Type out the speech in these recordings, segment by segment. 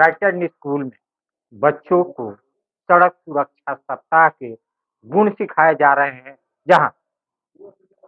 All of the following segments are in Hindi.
ब्राइटन स्कूल में बच्चों को सड़क सुरक्षा सप्ताह के गुण सिखाए जा रहे हैं। जहां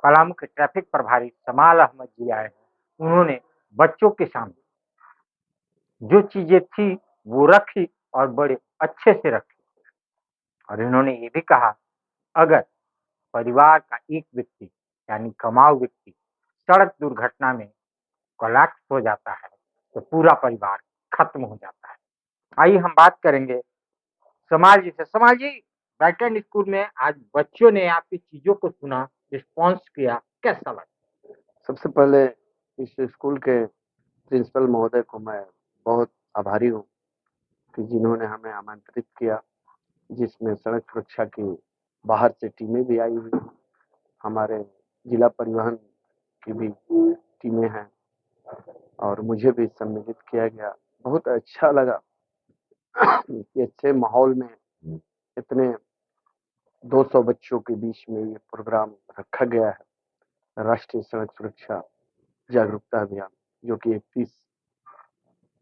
पलामू के ट्रैफिक प्रभारी समाल अहमद जी आए हैं। उन्होंने बच्चों के सामने जो चीजें थी वो रखी और बड़े अच्छे से रखी। और इन्होंने ये भी कहा, अगर परिवार का एक व्यक्ति यानी कमाऊ व्यक्ति सड़क दुर्घटना में कोलैप्स हो जाता है तो पूरा परिवार खत्म हो जाता है। आइए हम बात करेंगे समाज जी से। समाज जी, ब्राइटन स्कूल में आज बच्चों ने आपकी चीजों को सुना, रिस्पॉन्स किया, कैसा लगा? सबसे पहले इस स्कूल के प्रिंसिपल महोदय को मैं बहुत आभारी हूँ कि जिन्होंने हमें आमंत्रित किया, जिसमें सड़क सुरक्षा की बाहर से टीमें भी आई हुई, हमारे जिला परिवहन की भी टीमें हैं और मुझे भी सम्मिलित किया गया। बहुत अच्छा लगा कि अच्छे माहौल में इतने 200 बच्चों के बीच में ये प्रोग्राम रखा गया है। राष्ट्रीय सड़क सुरक्षा जागरूकता अभियान जो कि 31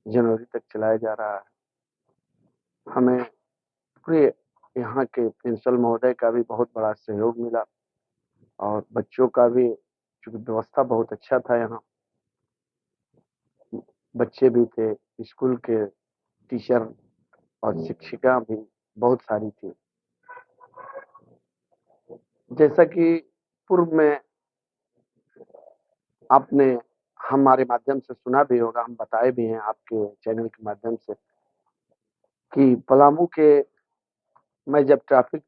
जनवरी तक चलाया जा रहा है। हमें पूरे यहाँ के प्रिंसिपल महोदय का भी बहुत बड़ा सहयोग मिला और बच्चों का भी, चूँकि व्यवस्था बहुत अच्छा था, यहाँ बच्चे भी थे, स्कूल के टीचर और शिक्षिका भी बहुत सारी थी। जैसा कि पूर्व में आपने हमारे माध्यम से सुना भी होगा, हम बताए भी हैं आपके चैनल के माध्यम से कि पलामू के मैं जब ट्रैफिक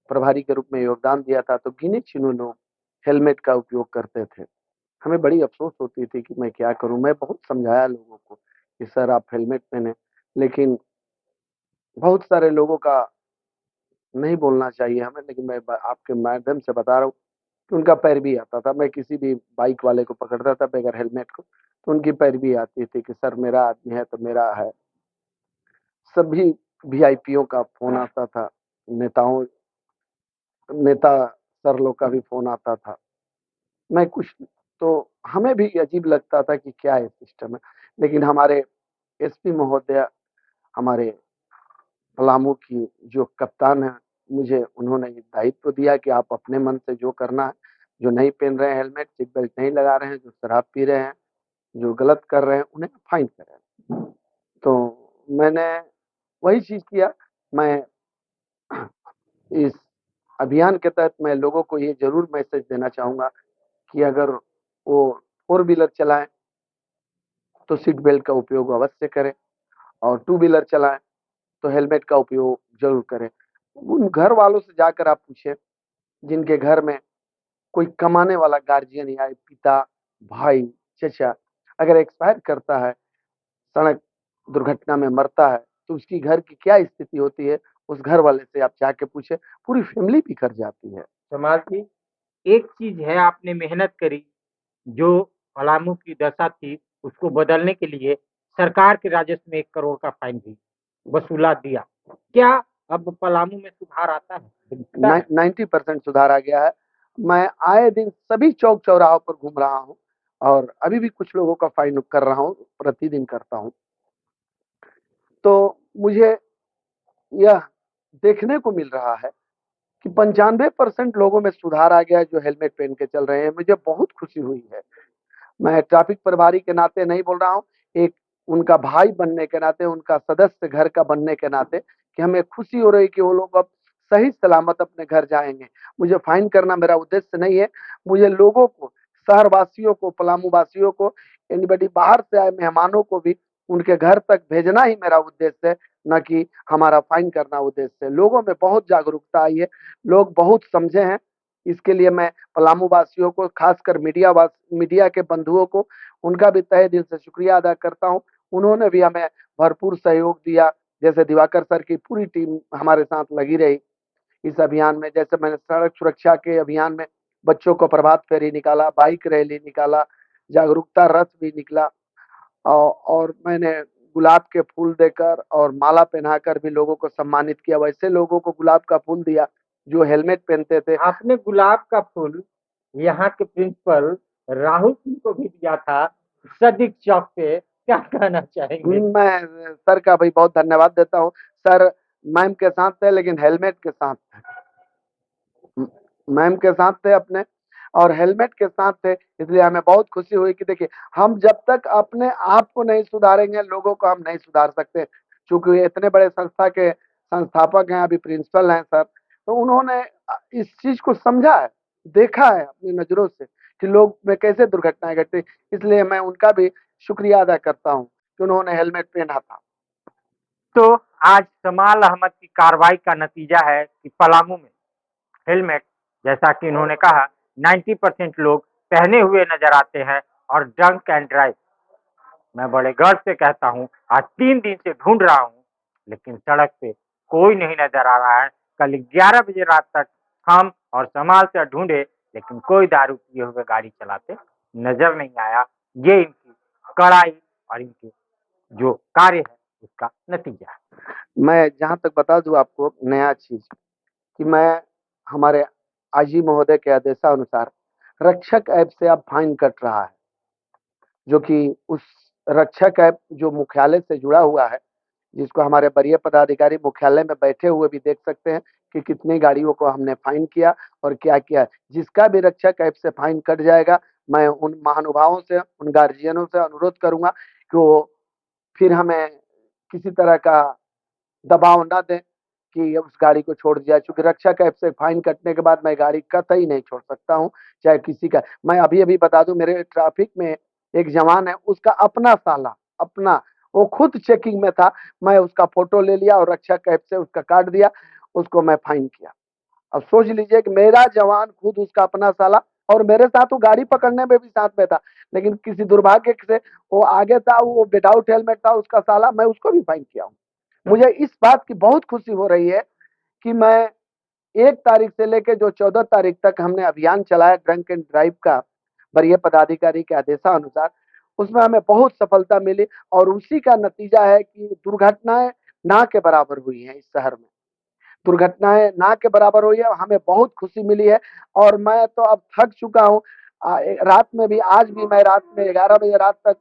प्रभारी के रूप में योगदान दिया था तो गिने-चुने लोग हेलमेट का उपयोग करते थे। हमें बड़ी अफ़सोस होती थी कि मैं क्या करूँ? मैं बहुत समझाया लोगों को कि सर आप हेलमेट पहनें, लेकिन बहुत सारे लोगों का नहीं बोलना चाहिए हमें, लेकिन मैं ब आपके माध्यम से बता रहा हूँ कि उनका पैरवी आता था। मैं किसी भी बाइक वाले को पकड़ता था बगैर हेलमेट को, तो उनकी पैरवी आती थी कि सर मेरा आदमी है तो मेरा है। सभी वीआईपीओ का फ़ोन आता था, नेता सर लोग का भी फ़ोन आता था। मैं कुछ तो हमें भी अजीब लगता था कि क्या ये सिस्टम है, लेकिन हमारे एसपी महोदया, हमारे पलामू की जो कप्तान है, मुझे उन्होंने ये दायित्व दिया कि आप अपने मन से जो करना है, जो नहीं पहन रहे हैं हेलमेट, सीट बेल्ट नहीं लगा रहे हैं, जो शराब पी रहे हैं, जो गलत कर रहे हैं, उन्हें फाइन करें। तो मैंने वही चीज़ किया। मैं इस अभियान के तहत मैं लोगों को ये ज़रूर मैसेज देना चाहूँगा कि अगर वो 4 व्हीलर चलाएँ, तो सीट बेल्ट का उपयोग अवश्य करें और 2 व्हीलर चलाएँ, तो हेलमेट का उपयोग ज़रूर करें। उन घर वालों से जाकर आप पूछें, जिनके घर में कोई कमाने वाला गार्जियन या पिता, भाई, चचा अगर एक्सपायर करता है, सड़क दुर्घटना में मरता है, तो उसकी घर की क्या स्थिति होती है, उस घर वाले से आप जाके पूछें, पूरी फैमिली बिखर जाती है। समाज जी, एक चीज है, आपने मेहनत करी, जो पलामू की दशा थी उसको बदलने के लिए सरकार के राजस्व में 1 करोड़ का फाइन भी वसूला दिया। क्या अब पलामू में सुधार आता है, दिखता है? 90% सुधार आ गया है। मैं आए दिन सभी चौक चौराहों पर घूम रहा हूँ और अभी भी कुछ लोगों का फाइन कर रहा हूँ, प्रतिदिन करता हूँ। तो मुझे यह देखने को मिल रहा है कि 95% लोगों में सुधार आ गया है जो हेलमेट पहन के चल रहे हैं। मुझे बहुत खुशी हुई है। मैं ट्रैफिक प्रभारी के नाते नहीं बोल रहा हूँ, एक उनका भाई बनने के नाते, उनका सदस्य घर का बनने के नाते कि हमें खुशी हो रही कि वो लोग अब सही सलामत अपने घर जाएँगे। मुझे फाइन करना मेरा उद्देश्य नहीं है, मुझे लोगों को, शहरवासियों को, पलामू वासियों को, एनीबॉडी बाहर से आए मेहमानों को भी उनके घर तक भेजना ही मेरा उद्देश्य है, ना कि हमारा फाइन करना उद्देश्य है। लोगों में बहुत जागरूकता आई है, लोग बहुत समझे हैं। इसके लिए मैं पलामू वासियों को, खासकर मीडिया के बंधुओं को, उनका भी तहे दिल से शुक्रिया अदा करता हूँ। उन्होंने भी हमें भरपूर सहयोग दिया, जैसे दिवाकर सर की पूरी टीम हमारे साथ लगी रही इस अभियान में। जैसे मैंने सड़क सुरक्षा के अभियान में बच्चों को प्रभात फेरी निकाला, बाइक रैली निकाला, जागरूकता रथ भी निकला और मैंने गुलाब के फूल देकर और माला पहनाकर भी लोगों को सम्मानित किया। वैसे लोगों को गुलाब का फूल दिया जो हेलमेट पहनते थे। आपने गुलाब का फूल यहाँ के प्रिंसिपल राहुल सिंह को भी दिया था, सदीक चौक पे। क्या कहना चाहेंगे? मैं सर का भी बहुत धन्यवाद देता हूँ। सर मैम के साथ थे, लेकिन हेलमेट के साथ थे। मैम के साथ थे अपने, और हेलमेट के साथ थे, इसलिए हमें बहुत खुशी हुई कि देखिए, हम जब तक अपने आप को नहीं सुधारेंगे, लोगों को हम नहीं सुधार सकते। चूँकि ये इतने बड़े संस्था के संस्थापक हैं, अभी प्रिंसिपल हैं सर, तो उन्होंने इस चीज़ को समझा है, देखा है अपनी नज़रों से कि लोग में कैसे दुर्घटनाएँ घटती, इसलिए मैं उनका भी शुक्रिया अदा करता हूँ कि उन्होंने हेलमेट पहना था। तो आज जमाल अहमद की कार्रवाई का नतीजा है कि पलामू में हेलमेट, जैसा कि इन्होंने कहा, 90% लोग पहने हुए नजर आते हैं। और ड्रंक एंड ड्राइव, मैं बड़े गर्व से कहता हूँ, आज 3 दिन से ढूंढ रहा हूँ, लेकिन सड़क पे कोई नहीं नजर आ रहा है। कल 11 बजे रात तक हम और समाल से ढूंढे, लेकिन कोई दारू पिए हुए गाड़ी चलाते नजर नहीं आया। ये इनकी कड़ाई और इनके जो कार्य है उसका नतीजा है। मैं जहाँ तक बता दूँ आपको नया चीज़, कि मैं हमारे आईजी महोदय के आदेशानुसार रक्षक ऐप से अब फाइन कट रहा है, जो कि उस रक्षक ऐप जो मुख्यालय से जुड़ा हुआ है, जिसको हमारे वरीय पदाधिकारी मुख्यालय में बैठे हुए भी देख सकते हैं कि कितनी गाड़ियों को हमने फाइन किया और क्या किया है। जिसका भी रक्षक ऐप से फाइन कट जाएगा, मैं उन महानुभावों से, उन गार्जियनों से अनुरोध करूंगा कि वो फिर हमें किसी तरह का दबाव ना दें कि उस गाड़ी को छोड़ दिया, चूँकि रक्षा कैब से फाइन कटने के बाद मैं गाड़ी कतई नहीं छोड़ सकता हूँ, चाहे किसी का। मैं अभी-अभी बता दूँ, मेरे ट्रैफिक में एक जवान है, उसका अपना साला, अपना, वो खुद चेकिंग में था, मैं उसका फ़ोटो ले लिया और रक्षा कैब से उसका काट दिया, उसको मैं फाइन किया। अब सोच लीजिए कि मेरा जवान खुद उसका अपना साला, और मेरे साथ वो गाड़ी पकड़ने में भी साथ में था, लेकिन किसी दुर्भाग्य से वो आगे था, वो विदाउट हेलमेट था, उसका साला, मैं उसको भी फाइन किया हूँ। मुझे इस बात की बहुत खुशी हो रही है कि मैं 1 तारीख से लेके जो 14 तारीख तक हमने अभियान चलाया ड्रंक एंड ड्राइव का, वरीय पदाधिकारी के आदेशानुसार, उसमें हमें बहुत सफलता मिली, और उसी का नतीजा है कि दुर्घटनाएँ ना के बराबर हुई हैं इस शहर में। दुर्घटनाएँ ना के बराबर हुई है, हमें बहुत खुशी मिली है, और मैं तो अब थक चुका हूँ। रात में भी, आज भी मैं रात में 11 बजे रात तक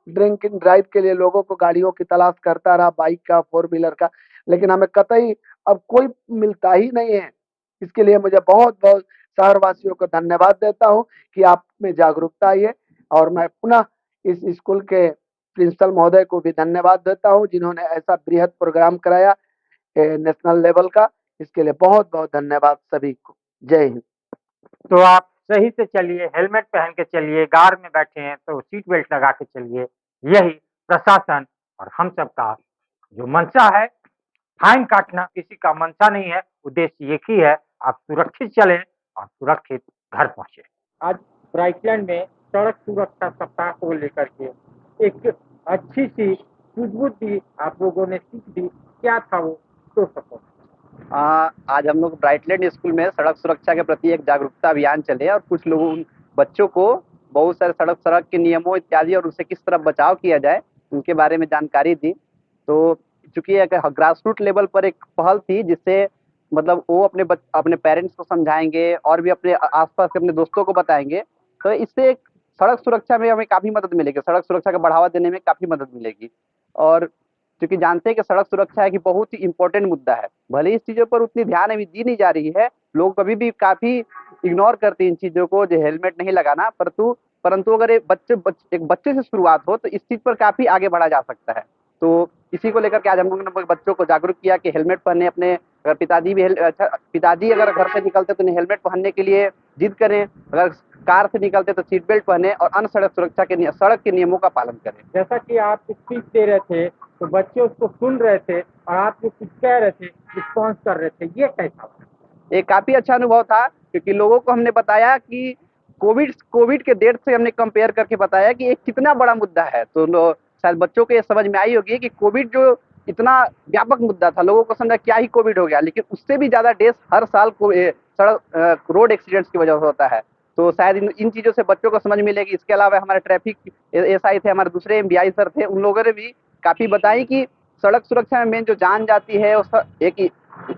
ड्रिंक एंड ड्राइव के लिए लोगों को गाड़ियों की तलाश करता रहा, बाइक का, फोर व्हीलर का, लेकिन हमें कतई अब कोई मिलता ही नहीं है। इसके लिए मुझे बहुत-बहुत शहरवासियों को धन्यवाद देता हूँ कि आप में जागरूकता आई है, और मैं पुनः इस स्कूल के प्रिंसिपल महोदय को भी धन्यवाद देता हूँ, जिन्होंने ऐसा बृहद प्रोग्राम कराया नेशनल लेवल का। इसके लिए बहुत-बहुत धन्यवाद सभी को। जय हिंद। तो आप सही से चलिए, हेलमेट पहन के चलिए, कार में बैठे हैं तो सीट बेल्ट लगा के चलिए। यही प्रशासन और हम सबका जो मंशा है। फाइन काटना किसी का मंशा नहीं है, उद्देश्य एक ही है, आप सुरक्षित चलें और सुरक्षित घर पहुंचे। आज ब्राइटलैंड में सड़क सुरक्षा सप्ताह को लेकर के एक अच्छी सी सुझबुद्धि आप लोगों ने सीख दी, क्या था वो, तो सको। आज हम लोग ब्राइटलैंड स्कूल में सड़क सुरक्षा के प्रति एक जागरूकता अभियान चले, और कुछ लोगों बच्चों को बहुत सारे सड़क के नियमों इत्यादि और उससे किस तरह बचाव किया जाए उनके बारे में जानकारी दी। तो चूंकि एक ग्रास रूट लेवल पर एक पहल थी, जिससे मतलब वो अपने पेरेंट्स को समझाएंगे और भी अपने आसपास के अपने दोस्तों को बताएंगे, तो इससे एक सड़क सुरक्षा में हमें काफी मदद मिलेगी, सड़क सुरक्षा का बढ़ावा देने में काफी मदद मिलेगी। और क्योंकि जानते हैं कि सड़क सुरक्षा है कि बहुत ही इंपॉर्टेंट मुद्दा है, भले इस चीजों पर उतनी ध्यान अभी दी नहीं जा रही है, लोग कभी भी काफी इग्नोर करते हैं इन चीजों को, जो हेलमेट नहीं लगाना, परंतु अगर एक बच्चे से शुरुआत हो तो इस चीज पर काफी आगे बढ़ा जा सकता है। तो इसी को लेकर के आज हम लोगों ने बच्चों को जागरूक किया कि हेलमेट पहने, अपने अगर पिताजी अगर घर से निकलते तो हेलमेट पहनने के लिए जिद करें, अगर कार से निकलते तो सीट बेल्ट पहने, और अन्य सड़क के नियमों का पालन करें। जैसा कि आप स्पीच दे रहे थे तो बच्चे उसको सुन रहे थे और आप जो कुछ कह रहे थे, रिस्पॉन्स कर रहे थे, ये कैसा? एक काफी अच्छा अनुभव था, क्योंकि लोगों को हमने बताया कि कोविड के डेट से हमने कंपेयर करके बताया कि एक कितना बड़ा मुद्दा है। तो शायद बच्चों को ये समझ में आई होगी कि कोविड जो इतना व्यापक मुद्दा था, लोगों को समझा क्या ही कोविड हो गया, लेकिन उससे भी ज्यादा डेथ हर साल सड़क रोड एक्सीडेंट्स की वजह से होता है। तो शायद इन चीजों से बच्चों को समझ मिलेगी। इसके अलावा हमारे ट्रैफिक एसआई थे, हमारे दूसरे एमबीआई सर थे, उन लोगों ने भी काफी बताई कि सड़क सुरक्षा में मेन जो जान जाती है एक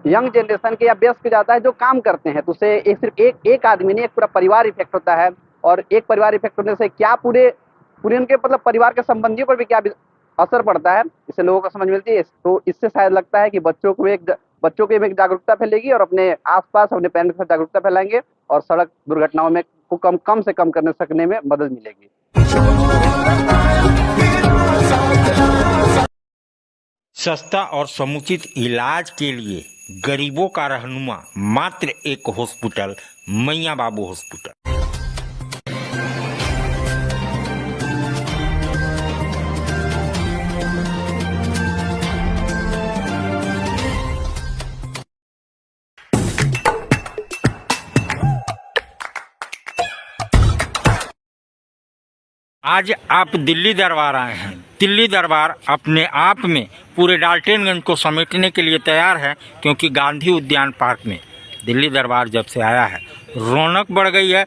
यंग जनरेशन के या वयस्क जाता है जो काम करते हैं, तो उससे सिर्फ एक आदमी नहीं, एक पूरा परिवार इफेक्ट होता है। और एक परिवार इफेक्ट होने से क्या पूरे उनके मतलब परिवार के संबंधियों पर भी क्या असर पड़ता है, इससे लोगों को समझ मिलती है। तो इससे शायद लगता है कि बच्चों के में एक जागरूकता फैलेगी और अपने आस-पास अपने पेरेंट्स के साथ जागरूकता फैलाएँगे और सड़क दुर्घटनाओं में को कम से कम करने सकने में मदद मिलेगी। सस्ता और समुचित इलाज के लिए गरीबों का रहनुमा मात्र एक हॉस्पिटल, मैया बाबू हॉस्पिटल। आज आप दिल्ली दरबार आए हैं। दिल्ली दरबार अपने आप में पूरे डाल्टनगंज को समेटने के लिए तैयार है, क्योंकि गांधी उद्यान पार्क में दिल्ली दरबार जब से आया है रौनक बढ़ गई है।